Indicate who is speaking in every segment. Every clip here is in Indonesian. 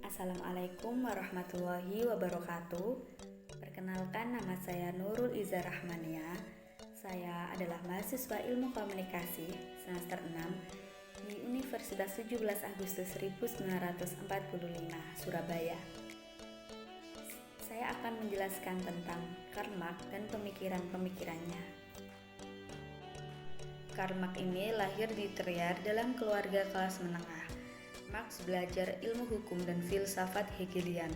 Speaker 1: Assalamualaikum warahmatullahi wabarakatuh. Perkenalkan, nama saya Nurul Iza Rahmania. Saya adalah mahasiswa Ilmu Komunikasi semester 6 di Universitas 17 Agustus 1945, Surabaya. Saya akan menjelaskan tentang Karl Marx dan pemikiran-pemikirannya. Karl Marx ini lahir di Trier dalam keluarga kelas menengah. Marx belajar ilmu hukum dan filsafat Hegelian.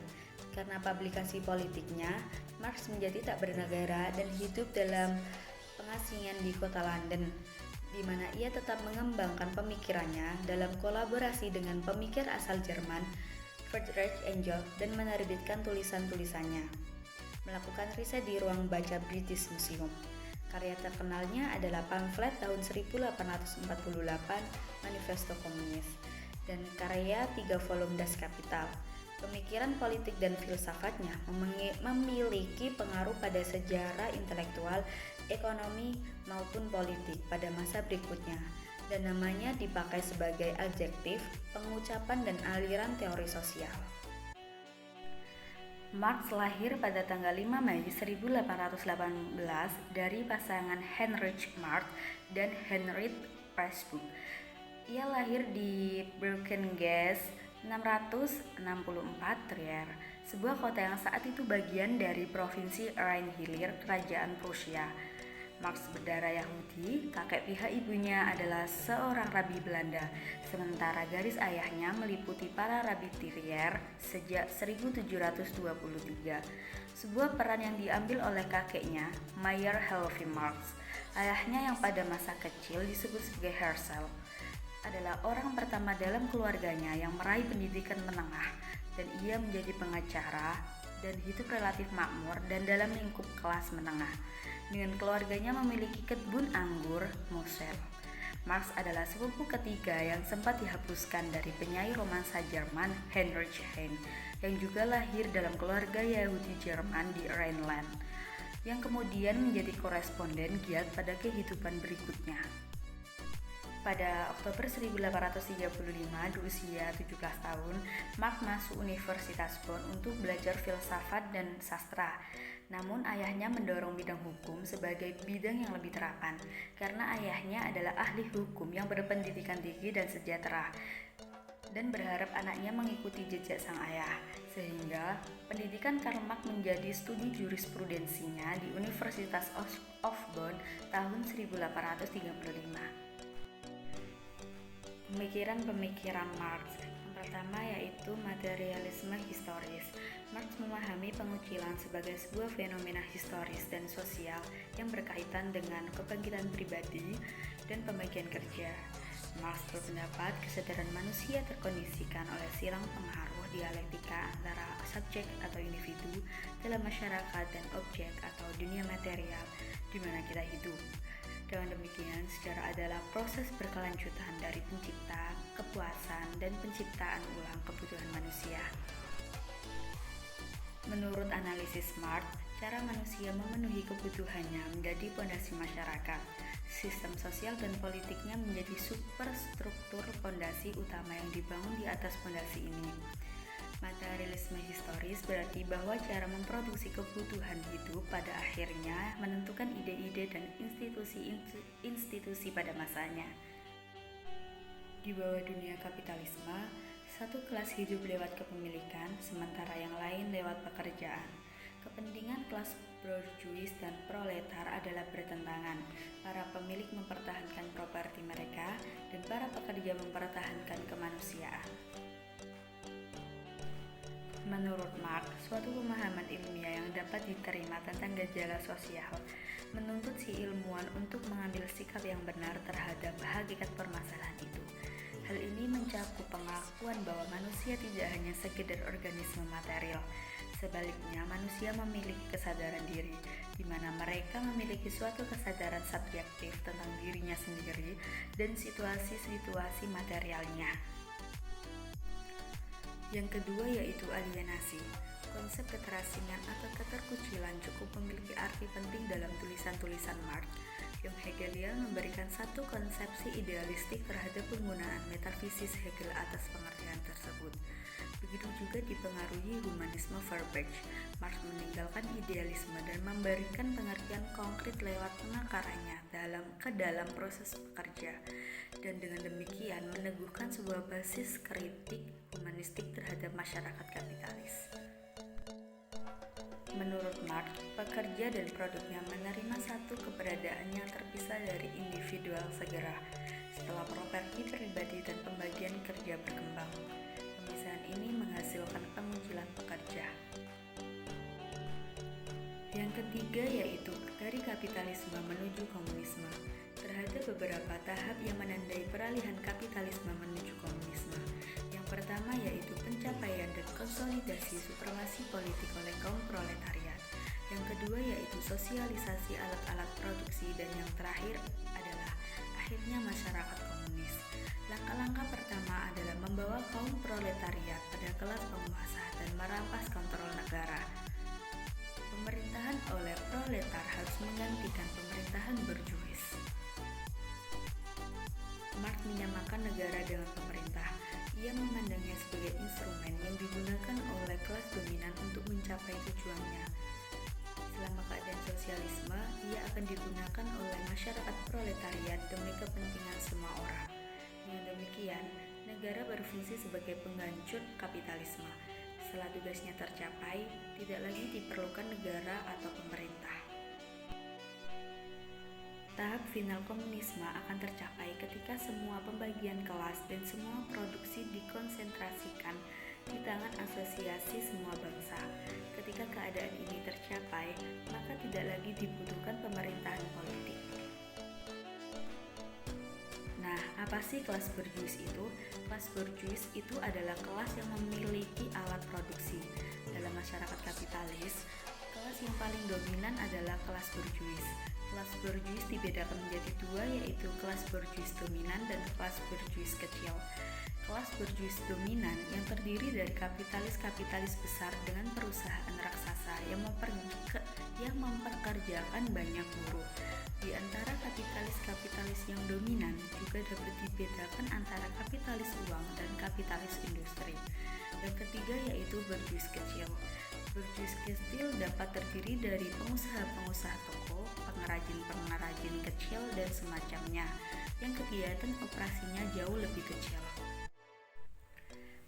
Speaker 1: Karena publikasi politiknya, Marx menjadi tak bernegara dan hidup dalam pengasingan di kota London, di mana ia tetap mengembangkan pemikirannya dalam kolaborasi dengan pemikir asal Jerman, Friedrich Engels, dan menerbitkan tulisan-tulisannya. Melakukan riset di ruang baca British Museum. Karya terkenalnya adalah pamflet tahun 1848, Manifesto Komunis, dan karya 3 volume Das Kapital. Pemikiran politik dan filsafatnya memiliki pengaruh pada sejarah intelektual, ekonomi, maupun politik pada masa berikutnya, dan namanya dipakai sebagai adjektif, pengucapan, dan aliran teori sosial. Marx lahir pada tanggal 5 Mei 1818 dari pasangan Heinrich Marx dan Henriette Pressburg. Ia lahir di Birkengasse 664 Trier, sebuah kota yang saat itu bagian dari provinsi Rhine-Hillir, Kerajaan Prusia. Marx berdarah Yahudi, kakek pihak ibunya adalah seorang rabi Belanda, sementara garis ayahnya meliputi para rabi Trier sejak 1723. Sebuah peran yang diambil oleh kakeknya, Mayer Helvy Marx. Ayahnya yang pada masa kecil disebut sebagai Herschel adalah orang pertama dalam keluarganya yang meraih pendidikan menengah, dan ia menjadi pengacara dan hidup relatif makmur dan dalam lingkup kelas menengah. Dengan keluarganya memiliki kebun anggur Mosel. Marx adalah sepupu ketiga yang sempat dihapuskan dari penyair romansa Jerman Heinrich Heine, yang juga lahir dalam keluarga Yahudi Jerman di Rhineland, yang kemudian menjadi koresponden giat pada kehidupan berikutnya. Pada Oktober 1835, di usia 17 tahun, Marx masuk Universitas Bonn untuk belajar filsafat dan sastra. Namun ayahnya mendorong bidang hukum sebagai bidang yang lebih terapan, karena ayahnya adalah ahli hukum yang berpendidikan tinggi dan sejahtera, dan berharap anaknya mengikuti jejak sang ayah. Sehingga pendidikan Karl Marx menjadi studi jurisprudensinya di Universitas of Bonn tahun 1835. Pemikiran-pemikiran Marx. Yang pertama yaitu materialisme historis. Marx memahami pengucilan sebagai sebuah fenomena historis dan sosial yang berkaitan dengan kebangkitan pribadi dan pembagian kerja. Marx berpendapat kesadaran manusia terkondisikan oleh silang pengaruh dialektika antara subjek atau individu dalam masyarakat dan objek atau dunia material di mana kita hidup. Dengan demikian, sejarah adalah proses berkelanjutan dari pencipta, kepuasan, dan penciptaan ulang kebutuhan manusia. Menurut analisis Marx, cara manusia memenuhi kebutuhannya menjadi pondasi masyarakat. Sistem sosial dan politiknya menjadi superstruktur pondasi utama yang dibangun di atas pondasi ini. Materialisme historis berarti bahwa cara memproduksi kebutuhan hidup pada akhirnya menentukan ide-ide dan institusi pada masanya. Di bawah dunia kapitalisme, satu kelas hidup lewat kepemilikan, sementara yang lain lewat pekerjaan. Kepentingan kelas borjuis dan proletar adalah bertentangan. Para pemilik mempertahankan properti mereka, dan para pekerja mempertahankan kemanusiaan. Menurut Marx, suatu pemahaman ilmiah yang dapat diterima tentang gejala sosial menuntut si ilmuwan untuk mengambil sikap yang benar terhadap hakikat permasalahan itu. Hal ini mencakup pengakuan bahwa manusia tidak hanya sekedar organisme material. Sebaliknya, manusia memiliki kesadaran diri, di mana mereka memiliki suatu kesadaran subjektif tentang dirinya sendiri dan situasi-situasi materialnya. Yang kedua yaitu alienasi. Konsep keterasingan atau keterkucilan cukup memiliki arti penting dalam tulisan-tulisan Marx. Yang Hegelian memberikan satu konsepsi idealistik terhadap penggunaan metafisis Hegel atas pengertian tersebut. Begitu juga dipengaruhi humanisme Feuerbach. Marx meninggalkan idealisme dan memberikan pengertian konkret lewat penakarannya ke dalam proses pekerja, dan dengan demikian meneguhkan sebuah basis kritik humanistik terhadap masyarakat kapitalis. Menurut Marx, pekerja dan produknya menerima satu keberadaan yang terpisah dari individual segera setelah properti pribadi dan pembagian kerja berkembang. Pemisahan ini menghasilkan pengucilan pekerja. Yang ketiga yaitu dari kapitalisme menuju komunisme. Terhadap beberapa tahap yang menandai peralihan kapitalisme menuju komunisme. Yang pertama yaitu pencapaian dan konsolidasi supremasi politik oleh kaum proletariat. Yang kedua yaitu sosialisasi alat-alat produksi, dan yang terakhir adalah akhirnya masyarakat komunis. Langkah-langkah pertama adalah membawa kaum proletariat pada kelas penguasa dan merampas kontrol negara. Pemerintahan oleh proletar harus menggantikan pemerintahan borjuis. Marx menyamakan negara dengan pemerintah. Ia memandangnya sebagai instrumen yang digunakan oleh kelas dominan untuk mencapai tujuannya. Selama keadaan sosialisme, ia akan digunakan oleh masyarakat proletariat demi kepentingan semua orang. Dengan demikian, negara berfungsi sebagai penghancur kapitalisme. Setelah tugasnya tercapai, tidak lagi diperlukan negara atau pemerintah. Tahap final komunisme akan tercapai ketika semua pembagian kelas dan semua produksi dikonsentrasikan di tangan asosiasi semua bangsa. Ketika keadaan ini tercapai, maka tidak lagi dibutuhkan pemerintahan politik. Nah, apa sih kelas borjuis itu? Kelas borjuis itu adalah kelas yang memiliki alat produksi. Dalam masyarakat kapitalis, kelas yang paling dominan adalah kelas borjuis. Kelas borjuis dibedakan menjadi dua, yaitu kelas borjuis dominan dan kelas borjuis kecil. Kelas borjuis dominan yang terdiri dari kapitalis-kapitalis besar dengan perusahaan raksasa yang memperkerjakan banyak buruh. Di antara kapitalis-kapitalis yang dominan juga dapat dibedakan antara kapitalis uang dan kapitalis industri. Yang ketiga yaitu borjuis kecil. Borjuis kecil dapat terdiri dari pengusaha-pengusaha toko, pengrajin-pengrajin kecil, dan semacamnya, yang kegiatan operasinya jauh lebih kecil.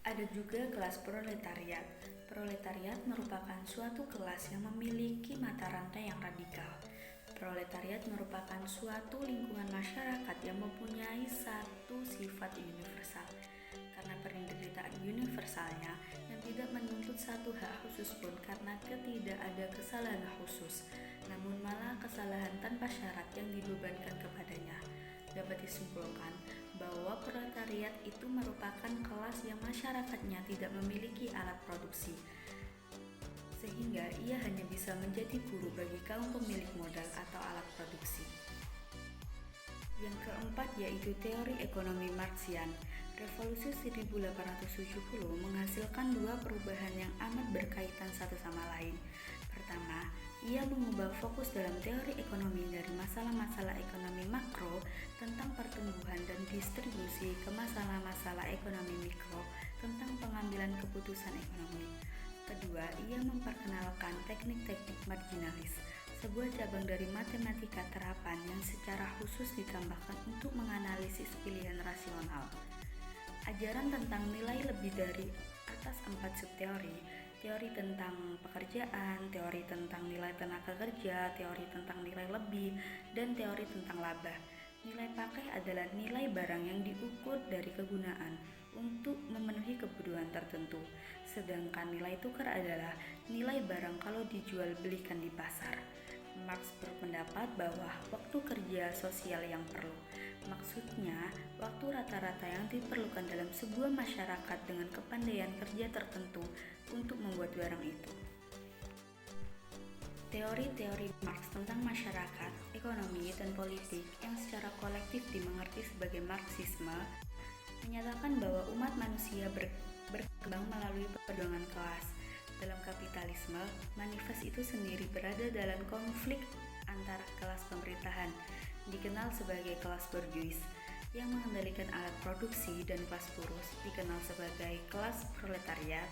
Speaker 1: Ada juga kelas proletariat. Proletariat merupakan suatu kelas yang memiliki mata rantai yang radikal. Proletariat merupakan suatu lingkungan masyarakat yang mempunyai satu sifat universal. Karena penderitaan universalnya yang tidak menuntut satu hak khusus pun karena tidak ada kesalahan khusus, namun malah kesalahan tanpa syarat yang dibebankan kepadanya. Dapat disimpulkan bahwa proletariat itu merupakan kelas yang masyarakatnya tidak memiliki alat produksi, sehingga ia hanya bisa menjadi buruh bagi kaum pemilik modal atau alat produksi. Yang keempat yaitu teori ekonomi Marxian. Revolusi 1870 menghasilkan dua perubahan yang amat berkaitan satu sama lain. Pertama, ia mengubah fokus dalam teori ekonomi dari masalah-masalah ekonomi makro tentang pertumbuhan dan distribusi ke masalah-masalah ekonomi mikro tentang pengambilan keputusan ekonomi. Kedua, ia memperkenalkan teknik-teknik marginalis, sebuah cabang dari matematika terapan yang secara khusus ditambahkan untuk menganalisis pilihan rasional. Ajaran tentang nilai lebih dari atas 4 subteori, teori tentang pekerjaan, teori tentang nilai tenaga kerja, teori tentang nilai lebih, dan teori tentang laba. Nilai pakai adalah nilai barang yang diukur dari kegunaan untuk memenuhi kebutuhan tertentu, sedangkan nilai tukar adalah nilai barang kalau dijual belikan di pasar. Marx berpendapat bahwa waktu kerja sosial yang perlu, maksudnya waktu rata-rata yang diperlukan dalam sebuah masyarakat dengan kepandaian kerja tertentu untuk membuat barang itu. Teori-teori Marx tentang masyarakat, ekonomi, dan politik yang secara kolektif dimengerti sebagai Marxisme menyatakan bahwa umat manusia berkembang melalui perjuangan kelas. Dalam kapitalisme, manifest itu sendiri berada dalam konflik antara kelas pemerintahan, dikenal sebagai kelas borjuis, yang mengendalikan alat produksi, dan kelas buruh, dikenal sebagai kelas proletariat,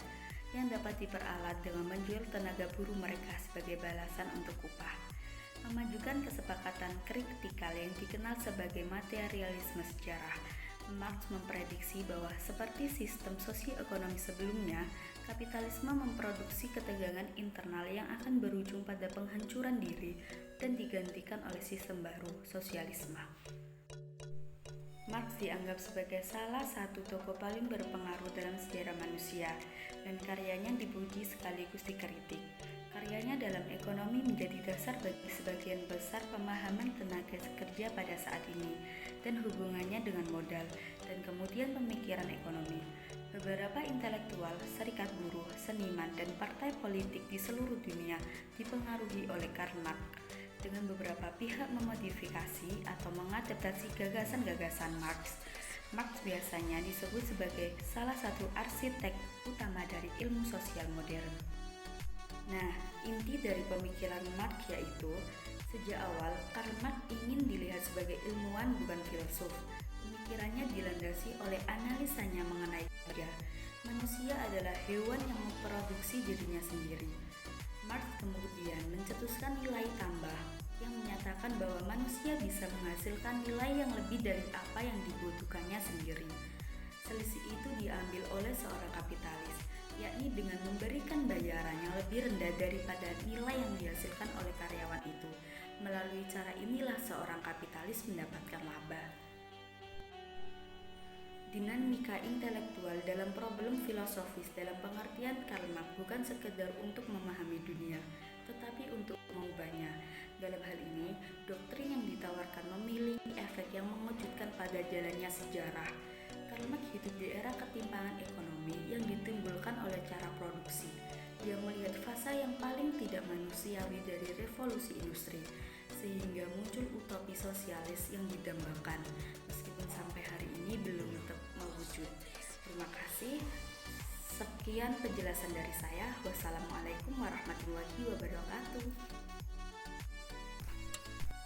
Speaker 1: yang dapat diperalat dengan menjual tenaga buruh mereka sebagai balasan untuk upah. Memajukan kesepakatan kritikal yang dikenal sebagai materialisme sejarah. Marx memprediksi bahwa seperti sistem sosioekonomi sebelumnya, kapitalisme memproduksi ketegangan internal yang akan berujung pada penghancuran diri dan digantikan oleh sistem baru, sosialisme. Marx dianggap sebagai salah satu tokoh paling berpengaruh dalam sejarah manusia, dan karyanya dipuji sekaligus dikritik. Karyanya dalam ekonomi menjadi dasar bagi sebagian besar pemahaman tenaga kerja pada saat ini dan hubungannya dengan modal dan kemudian pemikiran ekonomi. Beberapa intelektual, serikat buruh, seniman, dan partai politik di seluruh dunia dipengaruhi oleh Karl Marx. Dengan beberapa pihak memodifikasi atau mengadaptasi gagasan-gagasan Marx. Marx biasanya disebut sebagai salah satu arsitek utama dari ilmu sosial modern. Nah, inti dari pemikiran Marx yaitu, sejak awal Karl Marx ingin dilihat sebagai ilmuwan bukan filsuf. Pemikirannya dilandasi oleh analisanya mengenai kerja. Manusia adalah hewan yang memproduksi dirinya sendiri. Marx kemudian mencetuskan nilai tambah yang menyatakan bahwa manusia bisa menghasilkan nilai yang lebih dari apa yang dibutuhkannya sendiri. Selisih itu diambil oleh seorang kapitalis, yakni dengan memberikan bayaran yang lebih rendah daripada nilai yang dihasilkan oleh karyawan itu. Melalui cara inilah seorang kapitalis mendapatkan laba. Dinamika intelektual dalam problem filosofis dalam pengertian Karl Marx bukan sekedar untuk memahami dunia, tetapi untuk mengubahnya. Dalam hal ini, doktrin yang ditawarkan memiliki efek yang mengejutkan pada jalannya sejarah. Karl Marx hidup di era ketimpangan ekonomi yang ditimbulkan oleh cara produksi. Dia melihat fase yang paling tidak manusiawi dari revolusi industri, sehingga muncul utopi sosialis yang didambakan, meskipun sampai hari ini belum mewujud. Terima kasih. Sekian penjelasan dari saya. Wassalamualaikum warahmatullahi wabarakatuh.